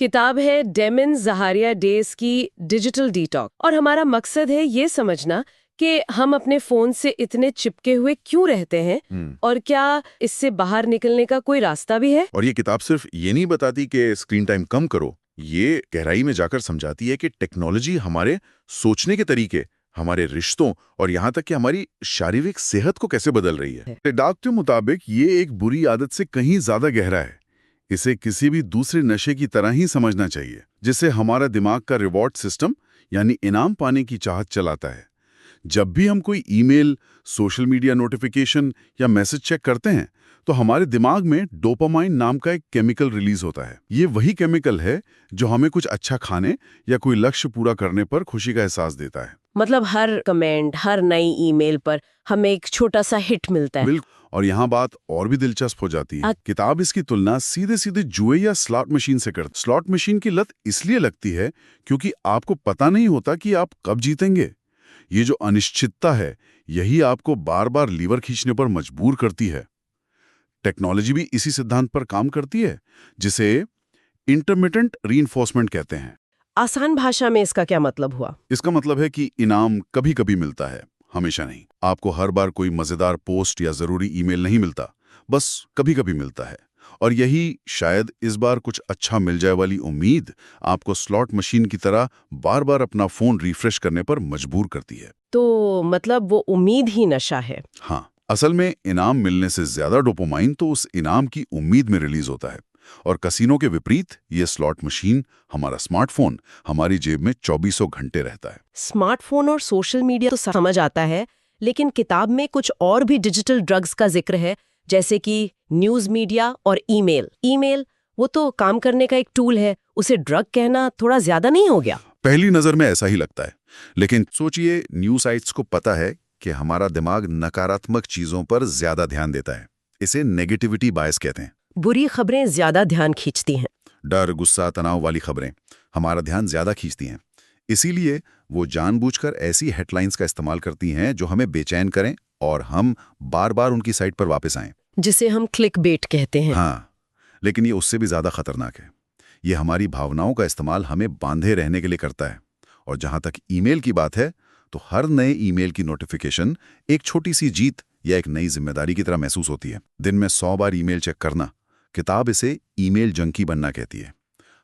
किताब है डेमिन ज़हारिया डेस की डिजिटल डिटॉक्स, और हमारा मकसद है ये समझना कि हम अपने फोन से इतने चिपके हुए क्यों रहते हैं और क्या इससे बाहर निकलने का कोई रास्ता भी है। और ये किताब सिर्फ ये नहीं बताती कि स्क्रीन टाइम कम करो, ये गहराई में जाकर समझाती है कि टेक्नोलॉजी हमारे सोचने के तरीके, हमारे रिश्तों और यहाँ तक कि हमारी शारीरिक सेहत को कैसे बदल रही है। किताब के मुताबिक ये एक बुरी आदत से कहीं ज्यादा गहरा है। इसे किसी भी दूसरे नशे की तरह ही समझना चाहिए, जिससे हमारा दिमाग का रिवॉर्ड सिस्टम यानी इनाम पाने की चाहत चलाता है। जब भी हम कोई ईमेल, सोशल मीडिया नोटिफिकेशन या मैसेज चेक करते हैं तो हमारे दिमाग में डोपामाइन नाम का एक केमिकल रिलीज होता है। ये वही केमिकल है जो हमें कुछ अच्छा खाने या कोई लक्ष्य पूरा करने पर खुशी का एहसास देता है। मतलब हर कमेंट, हर नई ईमेल पर हमें एक छोटा सा हिट मिलता है। बिल्कुल। और यहाँ बात और भी दिलचस्प हो जाती है। किताब इसकी तुलना सीधे सीधे जुए या स्लॉट मशीन से करती। स्लॉट मशीन की लत इसलिए लगती है क्योंकि आपको पता नहीं होता कि आप कब जीतेंगे। ये जो अनिश्चितता है, यही आपको बार बार लीवर खींचने पर मजबूर करती है। टेक्नोलॉजी भी इसी सिद्धांत पर काम करती है, जिसे इंटरमिटेंट रीइंफोर्समेंट कहते हैं। आसान भाषा में इसका क्या मतलब हुआ? इसका मतलब है कि इनाम कभी कभी मिलता है, हमेशा नहीं। आपको हर बार कोई मजेदार पोस्ट या जरूरी ईमेल नहीं मिलता, बस कभी कभी मिलता है। और यही शायद इस बार कुछ अच्छा मिल जाए वाली उम्मीद आपको स्लॉट मशीन की तरह बार बार अपना फोन रिफ्रेश करने पर मजबूर करती है। तो मतलब वो उम्मीद ही नशा है। हाँ, असल में इनाम मिलने से ज्यादा डोपामाइन तो उस इनाम की उम्मीद में रिलीज होता है। और कसीनो के विपरीत ये स्लॉट मशीन, हमारा स्मार्टफोन, हमारी जेब में 24 घंटे रहता है। स्मार्टफोन और सोशल मीडिया तो समझ आता है, लेकिन किताब में कुछ और भी डिजिटल ड्रग्स का जिक्र है, जैसे कि न्यूज मीडिया और ईमेल। ईमेल वो तो काम करने का एक टूल है, उसे ड्रग कहना थोड़ा ज्यादा नहीं हो गया? पहली नजर में ऐसा ही लगता है, लेकिन सोचिए, न्यूज साइट्स को पता है कि हमारा दिमाग नकारात्मक चीजों पर ज्यादा ध्यान देता है। इसे नेगेटिविटी बायस कहते हैं। बुरी खबरें ज्यादा ध्यान खींचती हैं। डर, गुस्सा, तनाव वाली खबरें हमारा ध्यान ज्यादा खींचती हैं। इसीलिए वो जानबूझकर ऐसी हेडलाइंस का इस्तेमाल करती हैं जो हमें बेचैन करें और हम बार बार उनकी साइट पर वापस आएं। जिसे हम क्लिक बेट कहते हैं। हाँ, लेकिन ये उससे भी ज्यादा खतरनाक है। ये हमारी भावनाओं का इस्तेमाल हमें बांधे रहने के लिए करता है। और जहां तक ईमेल की बात है, तो हर नए ईमेल की नोटिफिकेशन एक छोटी सी जीत या एक नई जिम्मेदारी की तरह महसूस होती है। दिन में 100 बार ईमेल चेक करना, किताब इसे ईमेल जंकी बनना कहती है।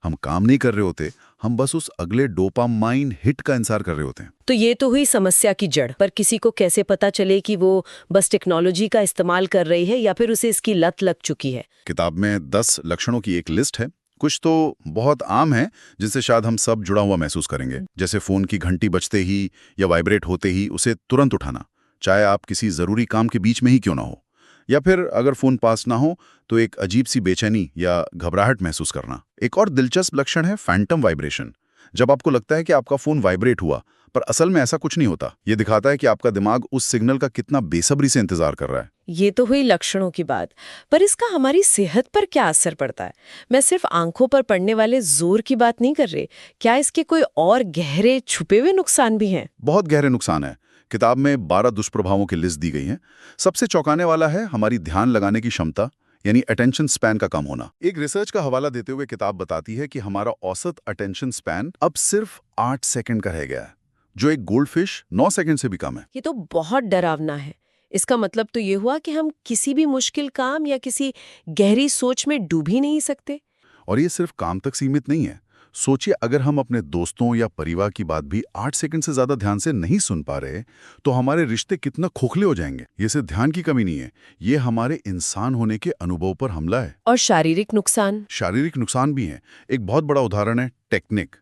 हम काम नहीं कर रहे होते, हम बस उस अगले डोपामाइन हिट का इंतजार कर रहे होते हैं। तो ये तो हुई समस्या की जड़। पर किसी को कैसे पता चले कि वो बस टेक्नोलॉजी का इस्तेमाल कर रही है या फिर उसे इसकी लत लग चुकी है? किताब में 10 लक्षणों की एक लिस्ट है। कुछ तो बहुत आम है, जिनसे शायद हम सब जुड़ा हुआ महसूस करेंगे, जैसे फोन की घंटी बजते ही या वाइब्रेट होते ही उसे तुरंत उठाना, चाहे आप किसी जरूरी काम के बीच में ही क्यों ना हो। या फिर अगर फोन पास ना हो तो एक अजीब सी बेचैनी या घबराहट महसूस करना। एक और दिलचस्प लक्षण है फैंटम वाइब्रेशन। जब आपको लगता है कि आपका फोन वाइब्रेट हुआ, पर असल में ऐसा कुछ नहीं होता। ये दिखाता है कि आपका दिमाग उस सिग्नल का कितना बेसब्री से इंतजार कर रहा है। ये तो हुई लक्षणों की बात, पर इसका हमारी सेहत पर क्या असर पड़ता है? मैं सिर्फ आंखों पर पड़ने वाले जोर की बात नहीं कर रही। क्या इसके कोई और गहरे छुपे हुए नुकसान भी हैं? बहुत गहरे नुकसान है। किताब में 12 दुष्प्रभावों की लिस्ट दी गई है। सबसे चौंकाने वाला है हमारी ध्यान लगाने की क्षमता, यानी अटेंशन स्पैन का कम होना। एक रिसर्च का हवाला देते हुए किताब बताती है कि हमारा औसत अटेंशन स्पैन अब सिर्फ 8 सेकंड का रह गया है, जो एक गोल्डफिश 9 सेकंड से भी कम है। ये तो बहुत डरावना है। इसका मतलब तो ये हुआ कि हम किसी भी मुश्किल काम या किसी गहरी सोच में डूब ही नहीं सकते। और ये सिर्फ काम तक सीमित नहीं है। सोचिए, अगर हम अपने दोस्तों या परिवार की बात भी 8 सेकंड से ज्यादा ध्यान से नहीं सुन पा रहे, तो हमारे रिश्ते कितना खोखले हो जाएंगे। ये सिर्फ ध्यान की कमी नहीं है, ये हमारे इंसान होने के अनुभव पर हमला है। और शारीरिक नुकसान? शारीरिक नुकसान भी है। एक बहुत बड़ा उदाहरण है टेक्निक,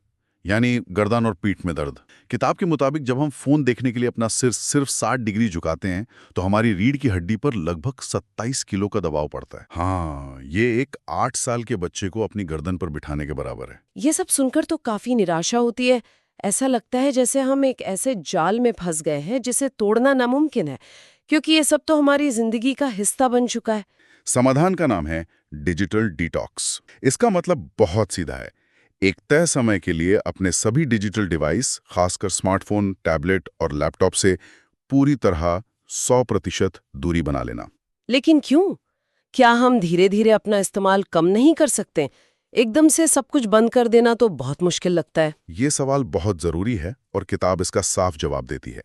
यानी गर्दन और पीठ में दर्द। किताब के मुताबिक जब हम फोन देखने के लिए अपना सिर सिर्फ 60 डिग्री झुकाते हैं, तो हमारी रीढ़ की हड्डी पर लगभग 27 किलो का दबाव पड़ता है। हाँ, ये एक 8 साल के बच्चे को अपनी गर्दन पर बिठाने के बराबर है। ये सब सुनकर तो काफी निराशा होती है। ऐसा लगता है जैसे हम एक ऐसे जाल में फंस गए हैं जिसे तोड़ना नामुमकिन है, क्योंकि ये सब तो हमारी जिंदगी का हिस्सा बन चुका है। समाधान का नाम है डिजिटल डिटॉक्स। इसका मतलब बहुत सीधा है। एक तय समय के लिए अपने सभी डिजिटल डिवाइस, खासकर स्मार्टफोन, टैबलेट और लैपटॉप से पूरी तरह 100% दूरी बना लेना। लेकिन क्यों? क्या हम धीरे धीरे अपना इस्तेमाल कम नहीं कर सकते? एकदम से सब कुछ बंद कर देना तो बहुत मुश्किल लगता है। ये सवाल बहुत जरूरी है और किताब इसका साफ जवाब देती है।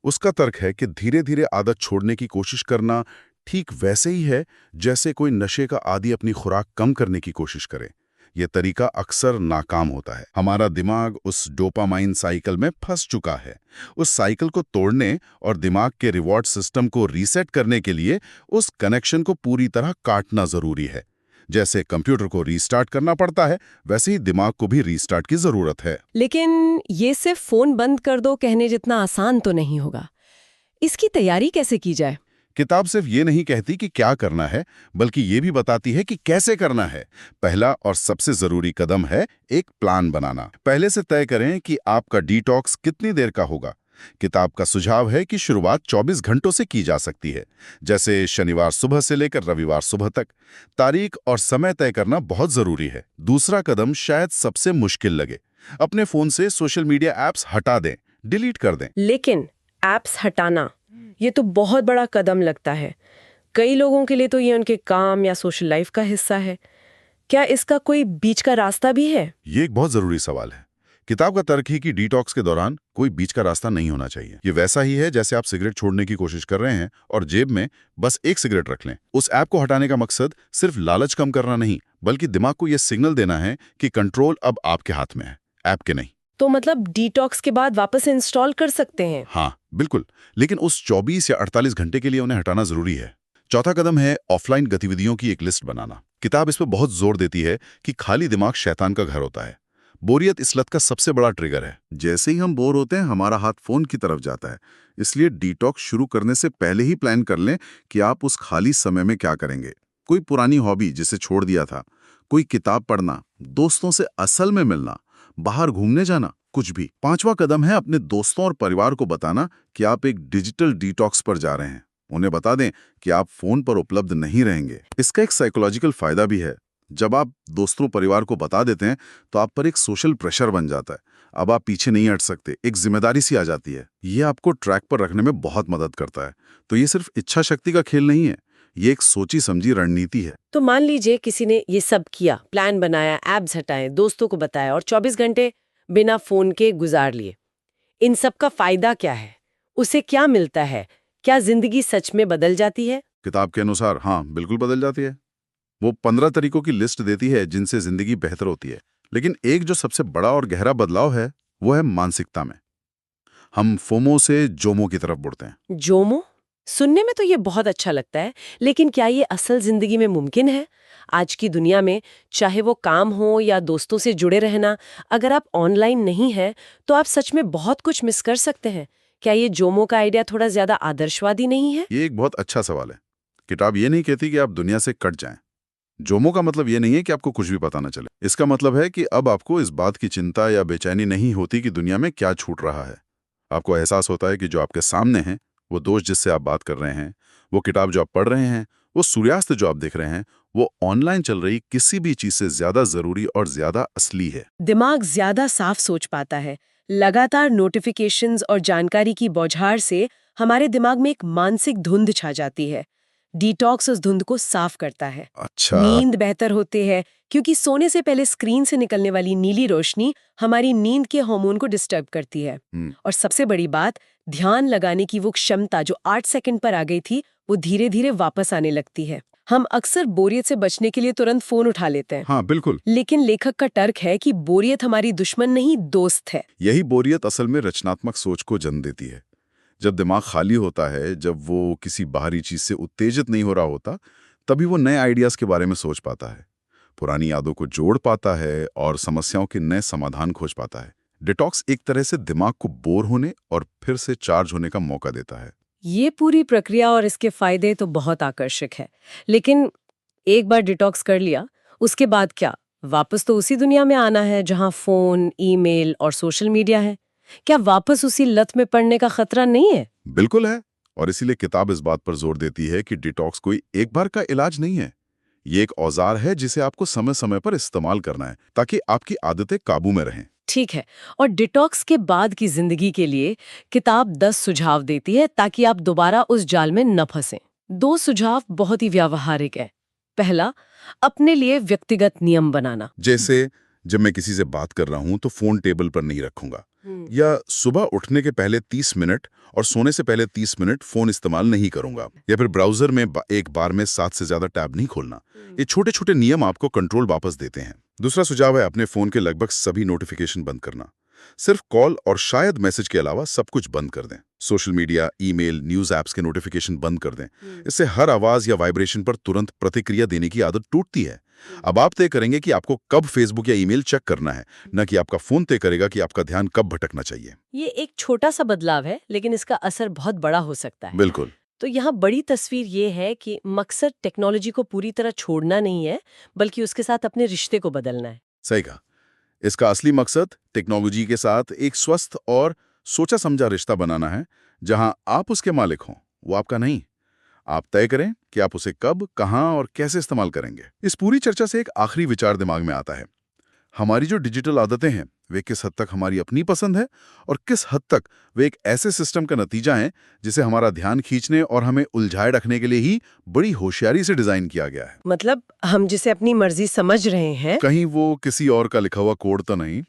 उसका तर्क है कि धीरे धीरे आदत छोड़ने की कोशिश करना ठीक वैसे ही है जैसे कोई नशे का आदी अपनी खुराक कम करने की कोशिश करे। यह तरीका अक्सर नाकाम होता है। हमारा दिमाग उस डोपामाइन साइकिल में फंस चुका है। उस साइकिल को तोड़ने और दिमाग के रिवॉर्ड सिस्टम को रीसेट करने के लिए उस कनेक्शन को पूरी तरह काटना जरूरी है। जैसे कंप्यूटर को रीस्टार्ट करना पड़ता है, वैसे ही दिमाग को भी रीस्टार्ट की जरूरत है। लेकिन ये सिर्फ फोन बंद कर दो कहने जितना आसान तो नहीं होगा। इसकी तैयारी कैसे की जाए? किताब सिर्फ ये नहीं कहती कि क्या करना है, बल्कि ये भी बताती है कि कैसे करना है। पहला और सबसे जरूरी कदम है एक प्लान बनाना। पहले से तय करें कि आपका डिटॉक्स कितनी देर का होगा। किताब का सुझाव है कि शुरुआत 24 घंटों से की जा सकती है, जैसे शनिवार सुबह से लेकर रविवार सुबह तक। तारीख और समय तय करना बहुत जरूरी है। दूसरा कदम शायद सबसे मुश्किल लगे। अपने फोन से सोशल मीडिया ऐप्स हटा दें, डिलीट कर दें। लेकिन ऐप्स हटाना ये तो बहुत बड़ा कदम लगता है। कई लोगों के लिए तो ये उनके काम या सोशल लाइफ का हिस्सा है। क्या इसका कोई बीच का रास्ता भी है? ये एक बहुत जरूरी सवाल है। किताब का तर्क है कि डिटॉक्स के दौरान कोई बीच का रास्ता नहीं होना चाहिए। ये वैसा ही है जैसे आप सिगरेट छोड़ने की कोशिश कर रहे हैं और जेब में बस एक सिगरेट रख लें। उस ऐप को हटाने का मकसद सिर्फ लालच कम करना नहीं, बल्कि दिमाग को यह सिग्नल देना है कि कंट्रोल अब आपके हाथ में है, ऐप के नहीं। तो मतलब डिटॉक्स के बाद वापस इंस्टॉल कर सकते हैं? हाँ बिल्कुल, लेकिन उस 24 या 48 घंटे के लिए उन्हें हटाना जरूरी है। चौथा कदम है ऑफलाइन गतिविधियों की एक लिस्ट बनाना। किताब इस पर बहुत जोर देती है कि खाली दिमाग शैतान का घर होता है। बोरियत इस लत का सबसे बड़ा ट्रिगर है। जैसे ही हम बोर होते हैं, हमारा हाथ फोन की तरफ जाता है। इसलिए डिटॉक्स शुरू करने से पहले ही प्लान कर लें कि आप उस खाली समय में क्या करेंगे। कोई पुरानी हॉबी जिसे छोड़ दिया था, कोई किताब पढ़ना, दोस्तों से असल में मिलना, बाहर घूमने जाना, कुछ भी। पांचवा कदम है अपने दोस्तों और परिवार को बताना कि आप एक डिजिटल डिटॉक्स पर जा रहे हैं। उन्हें बता दें कि आप फोन पर उपलब्ध नहीं रहेंगे। इसका एक साइकोलॉजिकल फायदा भी है। जब आप दोस्तों परिवार को बता देते हैं तो आप पर एक सोशल प्रेशर बन जाता है। अब आप पीछे नहीं हट सकते, एक जिम्मेदारी सी आ जाती है। ये आपको ट्रैक पर रखने में बहुत मदद करता है। तो ये सिर्फ इच्छा शक्ति का खेल नहीं है, ये एक सोची समझी रणनीति है। तो मान लीजिए किसी ने ये सब किया, प्लान बनाया, ऐप्स हटाए, दोस्तों को बताया और 24 घंटे बिना फोन के गुजार लिए। इन सब का फायदा क्या है? उसे क्या मिलता है? क्या जिंदगी सच में बदल जाती है? किताब के अनुसार हाँ, बिल्कुल बदल जाती है। वो 15 तरीकों की लिस्ट देती है जिनसे जिंदगी बेहतर होती है। लेकिन एक जो सबसे बड़ा और गहरा बदलाव है, वो है मानसिकता में। हम फोमो से जोमो की तरफ बढ़ते हैं। जोमो? सुनने में तो ये बहुत अच्छा लगता है, लेकिन क्या ये असल जिंदगी में मुमकिन है? आज की दुनिया में चाहे वो काम हो या दोस्तों से जुड़े रहना, अगर आप ऑनलाइन नहीं हैं तो आप सच में बहुत कुछ मिस कर सकते हैं। क्या ये जोमो का आइडिया थोड़ा ज्यादा आदर्शवादी नहीं है? ये एक बहुत अच्छा सवाल है। किताब ये नहीं कहती कि आप दुनिया से कट जाएं। जोमो का मतलब ये नहीं है कि आपको कुछ भी पता न चले। इसका मतलब है कि अब आपको इस बात की चिंता या बेचैनी नहीं होती कि दुनिया में क्या छूट रहा है। आपको एहसास होता है कि जो आपके सामने हैं, वो दोस्त जिससे आप बात कर रहे हैं, वो किताब जो आप पढ़ रहे हैं, वो सूर्यास्त जो आप देख रहे हैं, वो ऑनलाइन चल रही किसी भी चीज से ज्यादा जरूरी और ज्यादा असली है। दिमाग ज्यादा साफ सोच पाता है। लगातार नोटिफिकेशंस और जानकारी की बौछार से हमारे दिमाग में एक मानसिक धुंध छा जाती है। डिटॉक्स उस धुंध को साफ करता है। अच्छा। नींद बेहतर होती है क्योंकि सोने से पहले स्क्रीन से निकलने वाली नीली रोशनी हमारी नींद के हार्मोन को डिस्टर्ब करती है। और सबसे बड़ी बात, ध्यान लगाने की वो क्षमता जो 8 सेकंड पर आ गई थी, वो धीरे धीरे वापस आने लगती है। हम अक्सर बोरियत से बचने के लिए तुरंत फोन उठा लेते हैं। हाँ बिल्कुल। लेकिन लेखक का तर्क है कि बोरियत हमारी दुश्मन नहीं, दोस्त है। यही बोरियत असल में रचनात्मक सोच को जन्म देती है। जब दिमाग खाली होता है, जब वो किसी बाहरी चीज से उत्तेजित नहीं हो रहा होता, तभी वो नए आइडियाज के बारे में सोच पाता है, पुरानी यादों को जोड़ पाता है और समस्याओं के नए समाधान खोज पाता है। डिटॉक्स एक तरह से दिमाग को बोर होने और फिर से चार्ज होने का मौका देता है। ये पूरी प्रक्रिया और इसके फायदे तो बहुत आकर्षक है। लेकिन एक बार डिटॉक्स कर लिया, उसके बाद क्या? वापस तो उसी दुनिया में आना है जहां फोन, ईमेल और सोशल मीडिया है। क्या वापस उसी लत में पड़ने का खतरा नहीं है? बिल्कुल है। और इसीलिए किताब इस बात पर जोर देती है कि डिटॉक्स कोई एक बार का इलाज नहीं है। ये एक औजार है जिसे आपको समय समय पर इस्तेमाल करना है ताकि आपकी आदतें काबू में रहें। ठीक है। और डिटॉक्स के बाद की जिंदगी के लिए किताब 10 सुझाव देती है ताकि आप दोबारा उस जाल में न फंसें। 2 सुझाव बहुत ही व्यावहारिक है। पहला, अपने लिए व्यक्तिगत नियम बनाना। जैसे जब मैं किसी से बात कर रहा हूं तो फोन टेबल पर नहीं रखूंगा, या सुबह उठने के पहले 30 मिनट और सोने से पहले 30 मिनट फोन इस्तेमाल नहीं करूंगा, या फिर ब्राउजर में एक बार में 7 से ज्यादा टैब नहीं खोलना। ये छोटे छोटे नियम आपको कंट्रोल वापस देते हैं। दूसरा सुझाव है अपने फोन के लगभग सभी नोटिफिकेशन बंद करना। सिर्फ कॉल और शायद मैसेज के अलावा सब कुछ बंद कर दें। Social media, email, news apps के नोटिफिकेशन बंद कर दें। इससे हर आवाज या वाइब्रेशन पर तुरंत प्रतिक्रिया देने की आदत टूटती है। अब आप तय करेंगे कि आपको कब फेसबुक या ईमेल चेक करना है, न कि आपका फोन तय करेगा कि आपका ध्यान कब भटकना चाहिए। ये एक छोटा सा बदलाव है, लेकिन इसका असर बहुत बड़ा हो सकता है। बिल्कुल। तो यहाँ बड़ी तस्वीर ये है कि मकसद टेक्नोलॉजी को पूरी तरह छोड़ना नहीं है, बल्कि उसके साथ अपने रिश्ते को बदलना है। सही कहा। इसका असली मकसद टेक्नोलॉजी के साथ एक स्वस्थ और सोचा समझा रिश्ता बनाना है, जहां आप उसके मालिक हों, वो आपका नहीं। आप तय करें कि आप उसे कब, कहां और कैसे इस्तेमाल करेंगे। इस पूरी चर्चा से एक आखिरी विचार दिमाग में आता है। हमारी जो डिजिटल आदतें हैं, वे किस हद तक हमारी अपनी पसंद है और किस हद तक वे एक ऐसे सिस्टम का नतीजा हैं जिसे हमारा ध्यान खींचने और हमें उलझाए रखने के लिए ही बड़ी होशियारी से डिजाइन किया गया है। मतलब हम जिसे अपनी मर्जी समझ रहे हैं, कहीं वो किसी और का लिखा हुआ कोड तो नहीं।